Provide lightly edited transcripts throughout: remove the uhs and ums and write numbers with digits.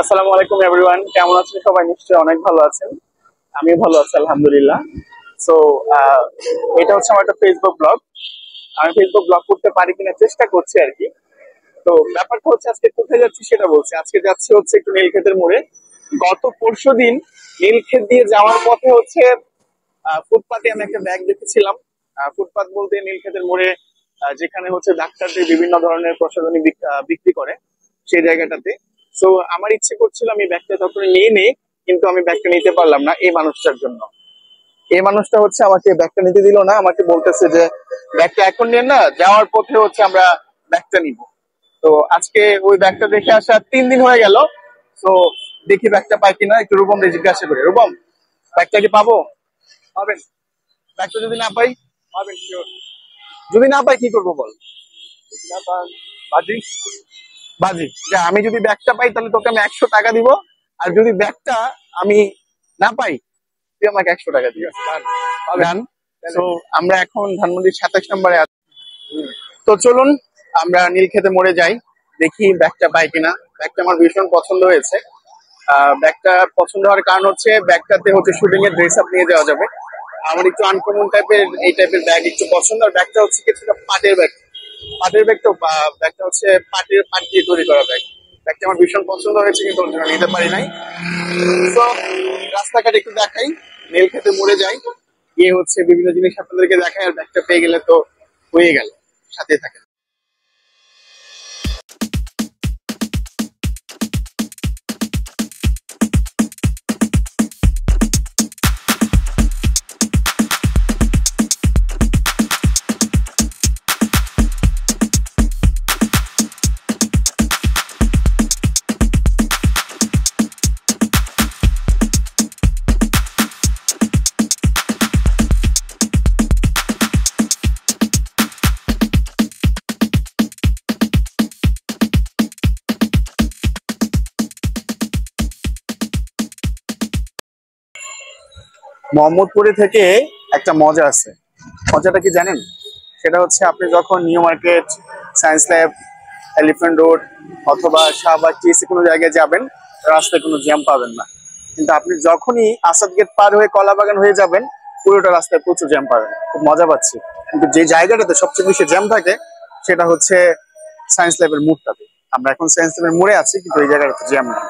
আসসালামু আলাইকুম এভরিওয়ান, কেমন আছেন সবাই? নিশ্চয়ই অনেক ভালো আছেন। আমি ভালো আছি আলহামদুলিল্লাহ। সো এটা হচ্ছে আমার একটা ফেসবুক ব্লগ। আমি ফেসবুক ব্লগ করতে পারি কিনা চেষ্টা করছি আর কি। তো ব্যাপারটা হচ্ছে আজকে কোথায় যাচ্ছি সেটা বলছি। আজকে যাচ্ছি হচ্ছে একটু নীলক্ষেতের মোড়ে। গত পরশুদিন নীলক্ষেত দিয়ে যাওয়ার পথে হচ্ছে ফুটপাতে আমি একটা ব্যাগ দেখেছিলাম। ফুটপাত বলতে নীলক্ষেতের মোড়ে যেখানে হচ্ছে ডাক্তারদের বিভিন্ন ধরনের প্রসাধনী বিক্রি করে সেই জায়গাটাতে। তো আমার ইচ্ছে করছিল আমি ব্যাগটা তখন নিয়ে নেই, কিন্তু আমি ব্যাগটা নিতে পারলাম না এই মানুষটার জন্য। এই মানুষটা হচ্ছে আমাকে ব্যাগটা নিতে দিল না, আমাকে বলতেছে যে ব্যাগটা এখন নিয়ে না, যাওয়ার পথে হচ্ছে আমরা ব্যাগটা নিব। তো আজকে ওই ব্যাগটা দেখে আসা 3 দিন হয়ে গেল। তো দেখি ব্যাগটা পাই কিনা, একটু রূপম জিজ্ঞাসা করি। রূপম, ব্যাগটা কি পাবো? পাবেন? ব্যাগটা যদি না পাই? পাবেন শিওর? যদি না পাই কি করবো বল? যদি না পান, বাজি। বাজি যে আমি যদি ব্যাগটা পাই তাহলে তোকে আমি 100 টাকা দিব, আর যদি ব্যাগটা আমি না পাই তুই আমাকে 100 টাকা দিবি। ডান। তো আমরা এখন ধানমন্ডির 27 নম্বরে আছি। তো চলুন আমরা নীলক্ষেতে মোড়ে যাই, দেখি ব্যাগটা পাই কিনা। ব্যাগটা আমার ভীষণ পছন্দ হয়েছে। ব্যাগটা পছন্দ হওয়ার কারণ হচ্ছে ব্যাগটাতে হচ্ছে শুটিং এর ড্রেস আপ নিয়ে যাওয়া যাবে। আমার একটু আনকমন টাইপের এই টাইপের ব্যাগ একটু পছন্দ। আর ব্যাগটা হচ্ছে কিছুটা পাটের ব্যাগ। পাটের ব্যাগ তো ব্যাগটা হচ্ছে পাট দিয়ে তৈরি করা ব্যাগ। ব্যাগটা আমার ভীষণ পছন্দ হয়েছে, কিন্তু ওর জন্য নিতে পারি নাই। তো রাস্তাঘাট একটু দেখাই, নীলক্ষেতে মোড়ে যাই, গিয়ে হচ্ছে বিভিন্ন জিনিস আপনাদেরকে দেখাই। আর ব্যাগটা পেয়ে গেলে তো হয়ে গেল। সাথে থাকে। মোহাম্মদপুরে থেকে একটা মজা আছে। মজাটা কি জানেন? সেটা হচ্ছে আপনি যখন new market, science lab, elephant road অথবা শাহবাগ টিএসসি কোনো জায়গায় যাবেন, রাস্তায় কোনো জ্যাম পাবেন না। কিন্তু আপনি যখনই আসাদ গেট পার হয়ে কলাবাগান হয়ে যাবেন, পুরোটা রাস্তায় প্রচুর জ্যাম পাবেন। খুব মজা পাচ্ছি। কিন্তু যে জায়গাটাতে সবচেয়ে বেশি জ্যাম থাকে সেটা হচ্ছে সায়েন্স ল্যাবের মোড়টাতে। আমরা এখন সায়েন্স ল্যাবের মোড়ে আছি, কিন্তু এই জায়গাটাতে জ্যাম নেই।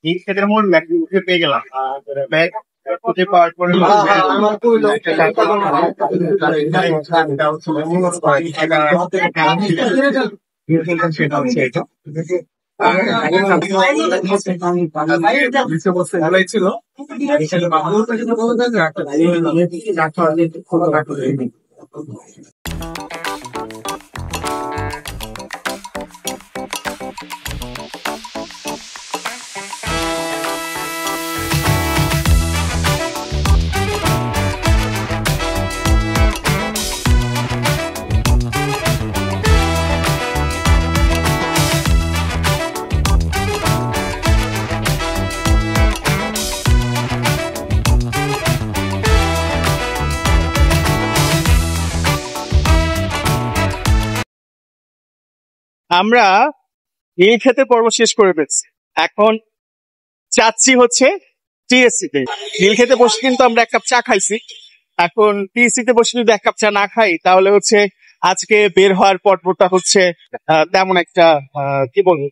নীল ক্ষেতের মোড় উঠে পেয়ে গেলাম ব্যাগ উঠে পাওয়ার পরে সেটা হচ্ছে এটা ভালোই ছিল আমরা নীল খেতে পর্ব শেষ করে ফেলছি। এখন চাচ্ছি হচ্ছে টিএসসি তে। নীল খেতে বসে কিন্তু আমরা এক কাপ চা খাইছি। এখন টিএসসি তে বসে যদি এক কাপ চা না খাই তাহলে হচ্ছে আজকে বের হওয়ার পর্বটা হচ্ছে তেমন একটা কি বলবো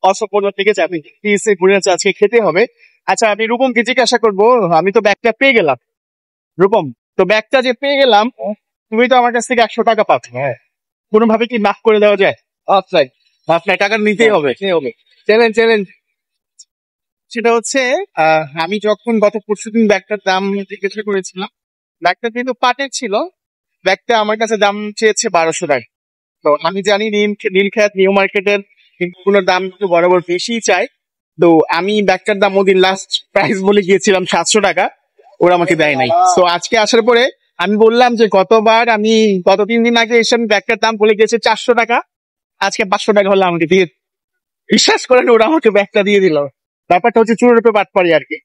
অসম্পূর্ণ থেকে যাবে। টিএসসি ঘুরে আছে আজকে খেতে হবে। আচ্ছা আমি রূপমকে জিজ্ঞাসা করবো, আমি তো ব্যাগটা পেয়ে গেলাম। রূপম, তো ব্যাগটা যে পেয়ে গেলাম, তুমি তো আমার কাছ থেকে 100 টাকা পাচ্ছ, হ্যাঁ, কোনোভাবে কি মাফ করে দেওয়া যায়? অফলাইন আপনার টাকা নিতেই হবে। Challenge challenge. সেটা হচ্ছে আমি যখন গত পরশুদিন ব্যাগটার দাম জিজ্ঞাসা করেছিলাম, ব্যাগটা কিন্তু পাটের ছিল, ব্যাগটা আমার কাছে দাম চেয়েছে 1200 টাকা। তো আমি জানি নীলক্ষেত নিউ মার্কেটের গুলোর দাম একটু বরাবর বেশি চাই। তো আমি ব্যাগটার দাম ওদিন লাস্ট প্রাইস বলে গিয়েছিলাম 700 টাকা, ওরা আমাকে দেয় নাই। তো আজকে আসার পরে আমি বললাম যে গত 3 দিন আগে এসে আমি ব্যাগটার দাম বলে গিয়েছে 400 টাকা, আজকে 500 টাকা হলে আমাকে দিয়ে, বিশ্বাস করেন ওরা আমাকে ব্যাগটা দিয়ে দিল। ব্যাপারটা হচ্ছে চুরের উপরে বাটপাড়ি আর কি।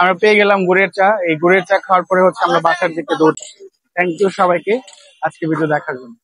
আমরা পেয়ে গেলাম গুড়ের চা। এই গুড়ের চা খাওয়ার পরে হচ্ছে আমরা বাসার দিকে দৌড়। থ্যাংক ইউ সবাইকে আজকে ভিডিও দেখার জন্য।